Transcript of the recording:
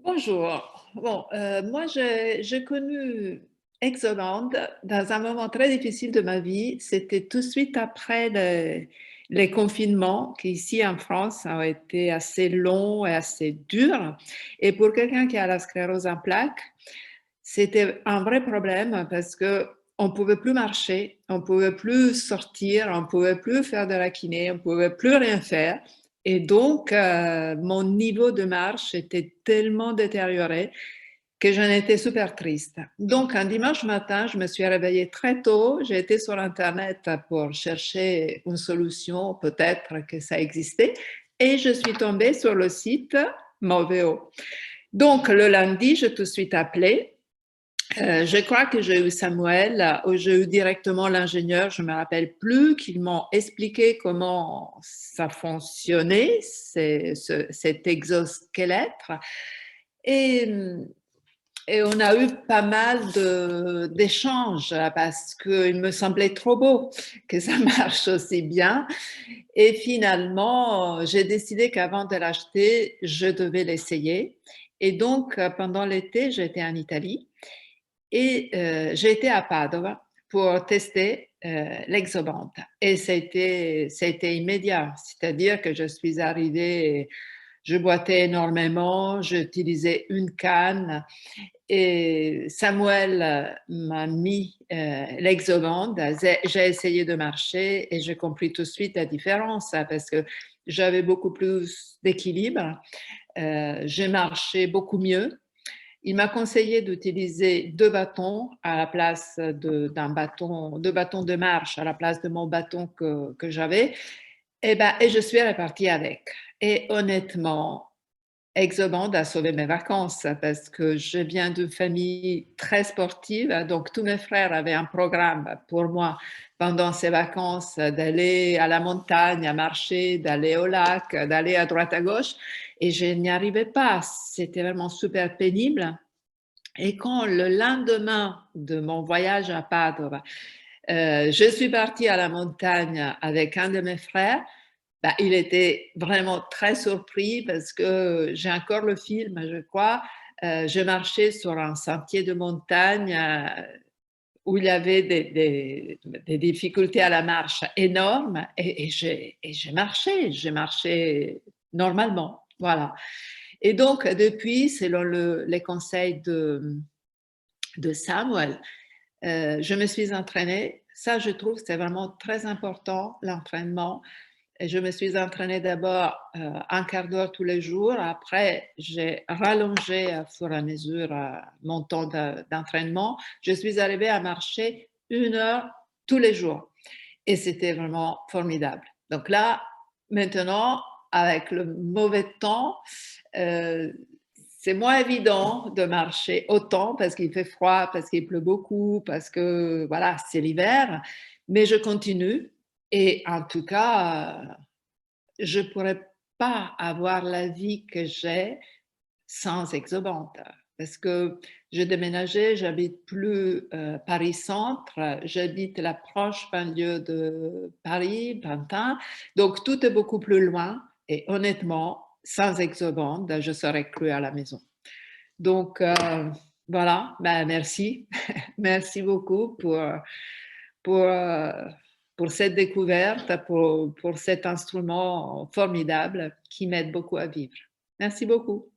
Bonjour. Bon, moi, j'ai connu Exoband dans un moment très difficile de ma vie. C'était tout de suite après les confinements qui, ici en France, ont été assez longs et assez durs. Et pour quelqu'un qui a la sclérose en plaques, c'était un vrai problème parce que on pouvait plus marcher, on pouvait plus sortir, on pouvait plus faire de la kiné, on pouvait plus rien faire. Et donc, mon niveau de marche était tellement détérioré que j'en étais super triste. Donc, un dimanche matin, je me suis réveillée très tôt. J'ai été sur Internet pour chercher une solution, peut-être que ça existait, et je suis tombée sur le site Moveo. Donc, le lundi, j'ai tout de suite appelé. Je crois que j'ai eu Samuel ou j'ai eu directement l'ingénieur, je ne me rappelle plus, qu'ils m'ont expliqué comment ça fonctionnait, cet exosquelette. Et, et on a eu pas mal d'échanges parce qu'il me semblait trop beau que ça marche aussi bien. Et finalement, j'ai décidé qu'avant de l'acheter, je devais l'essayer. Et donc, pendant l'été, j'étais en Italie. Et j'ai été à Padova pour tester l'exoband. Et ça a été immédiat, c'est-à-dire que je suis arrivée, je boitais énormément, j'utilisais une canne et Samuel m'a mis l'exoband. J'ai essayé de marcher et j'ai compris tout de suite la différence parce que j'avais beaucoup plus d'équilibre, j'ai marché beaucoup mieux. Il m'a conseillé d'utiliser deux bâtons à la place d'un bâton, deux bâtons de marche à la place de mon bâton que j'avais. Et je suis repartie avec. Et honnêtement, Exoband a sauvé mes vacances parce que je viens d'une famille très sportive. Donc, tous mes frères avaient un programme pour moi pendant ces vacances d'aller à la montagne, à marcher, d'aller au lac, d'aller à droite à gauche. Et je n'y arrivais pas. C'était vraiment super pénible. Et quand le lendemain de mon voyage à Padova, je suis partie à la montagne avec un de mes frères, bah, il était vraiment très surpris parce que j'ai encore le film, je crois. Je marchais sur un sentier de montagne où il y avait des difficultés à la marche énormes et j'ai marché normalement. Voilà. Et donc, depuis, selon les conseils de Samuel, je me suis entraînée. Ça, je trouve, c'est vraiment très important, l'entraînement. Et je me suis entraînée d'abord un quart d'heure tous les jours. Après, j'ai rallongé au fur et à mesure mon temps d'entraînement. Je suis arrivée à marcher 1 heure tous les jours. Et c'était vraiment formidable. Donc là, maintenant, avec le mauvais temps, euh, c'est moins évident de marcher autant parce qu'il fait froid, parce qu'il pleut beaucoup, parce que voilà, c'est l'hiver. Mais je continue. Et en tout cas, je ne pourrais pas avoir la vie que j'ai sans Exoband. Parce que j'ai déménagé, j'habite plus Paris-Centre, j'habite la proche banlieue de Paris, Pantin. Donc tout est beaucoup plus loin. Et honnêtement, sans Exoband, je serais crue à la maison. Donc voilà, ben, merci. Merci beaucoup pour, euh, pour cette découverte, pour cet instrument formidable qui m'aide beaucoup à vivre. Merci beaucoup.